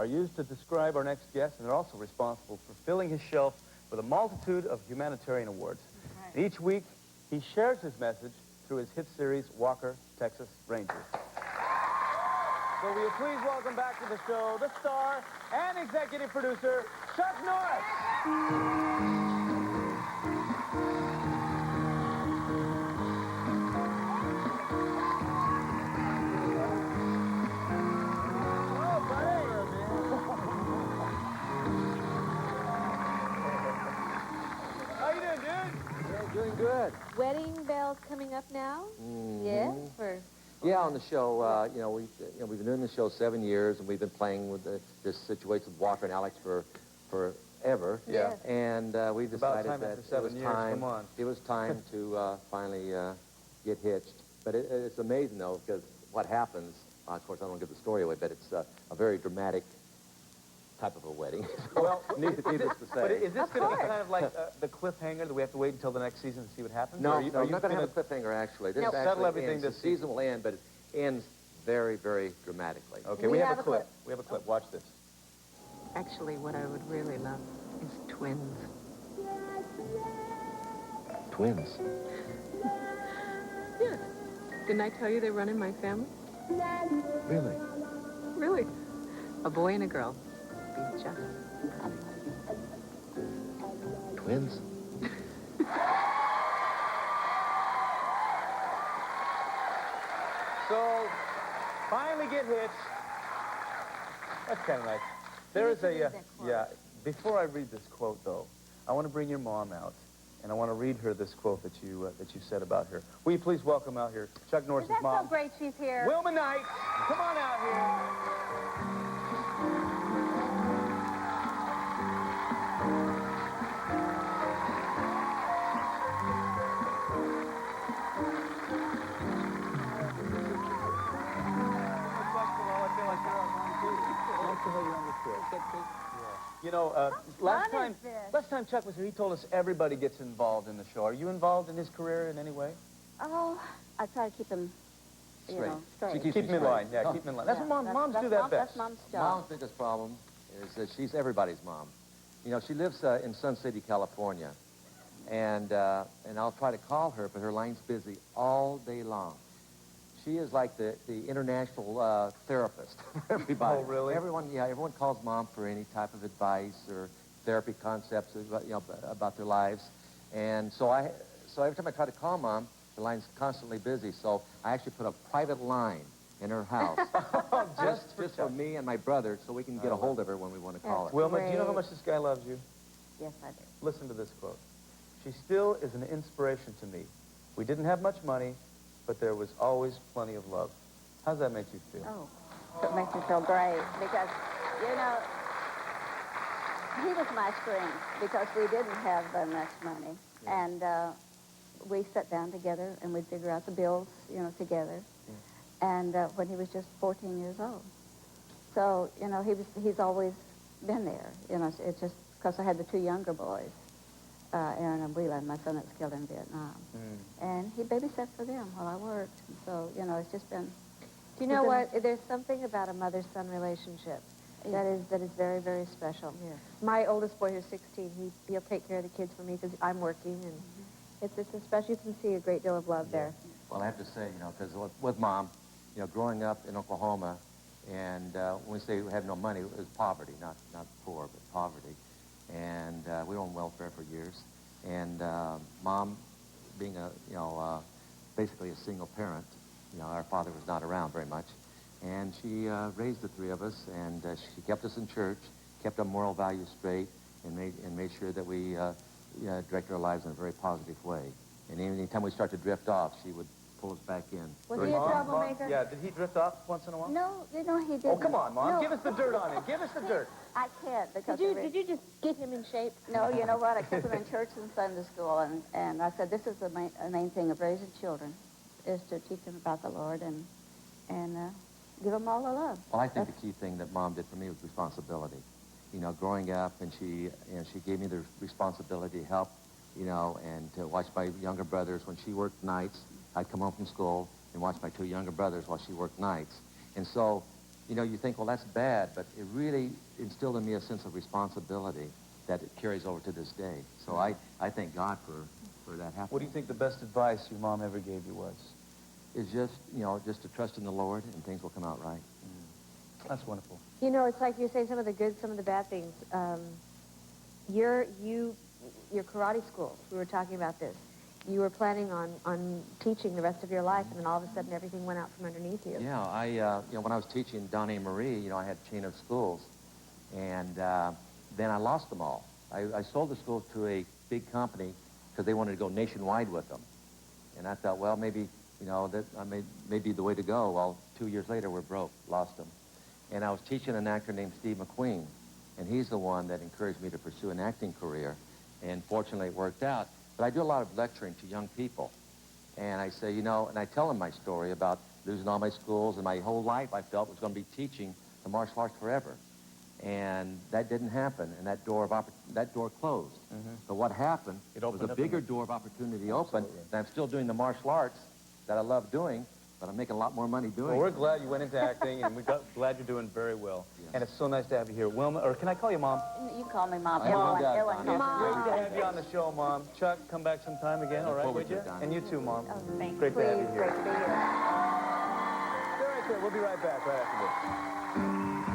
are used to describe our next guest, and they're also responsible for filling his shelf with a multitude of humanitarian awards. Right. Each week, he shares his message through his hit series, Walker, Texas Rangers. So will you please welcome back to the show the star and executive producer, Chuck Norris. Doing good. Wedding bells coming up now? Mm-hmm. Yes, for... Yeah, on the show, we've been doing the show 7 years, and we've been playing with this situation with Walker and Alex for forever. Yeah. And we decided that it was time to finally get hitched. But it's amazing, though, because what happens, of course, I don't want to give the story away, but it's a very dramatic type of a wedding. Well, needless to say. But is this going to be kind of like the cliffhanger that we have to wait until the next season to see what happens? No, you're not going to have a cliffhanger, actually. This settle everything. The season will end, but it ends very, very dramatically. Okay, we have a clip. We have a clip. Watch this. Actually, what I would really love is twins. Twins? Yes. Didn't I tell you they run in my family? Really? Really. A boy and a girl. Be just twins? So, finally get hitched. That's kind of nice. There is a, before I read this quote, though, I want to bring your mom out, and I want to read her this quote that you said about her. Will you please welcome out here Chuck Norris's mom? That's so great she's here. Wilma Knight, come on out here. You know, last time Chuck was here, he told us everybody gets involved in the show. Are you involved in his career in any way? Oh, I try to keep him, straight. Keep him in line. Yeah, keep him in line. That's what moms do that best. That's mom's job. Mom's biggest problem is that she's everybody's mom. You know, she lives in Sun City, California, and I'll try to call her, but her line's busy all day long. She is like the international therapist for everybody. Oh, really? Everyone calls Mom for any type of advice or therapy concepts, about their lives. And so every time I try to call Mom, the line's constantly busy. So I actually put a private line in her house just for me and my brother, so we can get a hold of her when we want to call her. Wilma, do you know how much this guy loves you? Yes, I do. Listen to this quote. She still is an inspiration to me. We didn't have much money, but there was always plenty of love. How does that make you feel? Oh, it makes me feel great because, you know, he was my strength because we didn't have much money. Yeah. And we sat down together and we'd figure out the bills, together. Yeah. And when he was just 14 years old. So, he's always been there. It's just because I had the two younger boys. Aaron and Wheeler, my son that's killed in Vietnam. Mm. And he babysat for them while I worked. And so, it's just been... Do you know what? There's something about a mother-son relationship that is very, very special. Yeah. My oldest boy, who's 16, he'll take care of the kids for me because I'm working. And it's especially, you can see a great deal of love there. Well, I have to say, because with Mom, growing up in Oklahoma, and when we say we had no money, it was poverty, not poor, but poverty. And we were on welfare for years. And Mom, being basically a single parent, our father was not around very much. And she raised the three of us, and she kept us in church, kept our moral values straight, and made sure that we directed our lives in a very positive way. And any time we start to drift off, she would pull us back in. Was he a troublemaker? Yeah, did he drift off once in a while? No, he didn't. Oh, come on, Mom. No. Give us the dirt on him. Give us the dirt. I can't because... Did you just get him in shape? No, you know what? I kept him in church and Sunday school, and I said, this is the main thing of raising children, is to teach them about the Lord and give them all the love. Well, I think the key thing that Mom did for me was responsibility. Growing up, and she gave me the responsibility to help, and to watch my younger brothers. When she worked nights, I'd come home from school and watch my two younger brothers while she worked nights. And so, you know, you think, well, that's bad, but it really instilled in me a sense of responsibility that it carries over to this day. So I thank God for that happening. What do you think the best advice your mom ever gave you was? It's just, you know, just to trust in the Lord and things will come out right. That's wonderful. You know, it's like you're saying some of the good, some of the bad things. Your karate school, we were talking about this. You were planning on teaching the rest of your life, and then all of a sudden everything went out from underneath you. Yeah, you know, when I was teaching Donny and Marie, you know, I had a chain of schools, and then I lost them all. I sold the schools to a big company because they wanted to go nationwide with them. And I thought, well, maybe, you know, that may be the way to go. Well, 2 years later, we're broke, lost them. And I was teaching an actor named Steve McQueen, and he's the one that encouraged me to pursue an acting career, and fortunately it worked out. But I do a lot of lecturing to young people, and I say, you know, and I tell them my story about losing all my schools, and my whole life I felt was going to be teaching the martial arts forever. And that didn't happen, and that door closed. But what happened was a bigger door of opportunity opened, and I'm still doing the martial arts that I love doing, but I'm making a lot more money doing Well, it. we're glad you went into acting, and glad you're doing very well. Yes. And it's so nice to have you here. Wilma, or can I call you Mom? You call me Mom. I know that, Ellen Donny. calls me Great to have you on the show, Mom. Chuck, come back sometime again, all right, forward would to you? it, Donny. And you too, Mom. Oh, thanks. Great to have you Please, here. great to be here. Stay right there. We'll be right back right after this.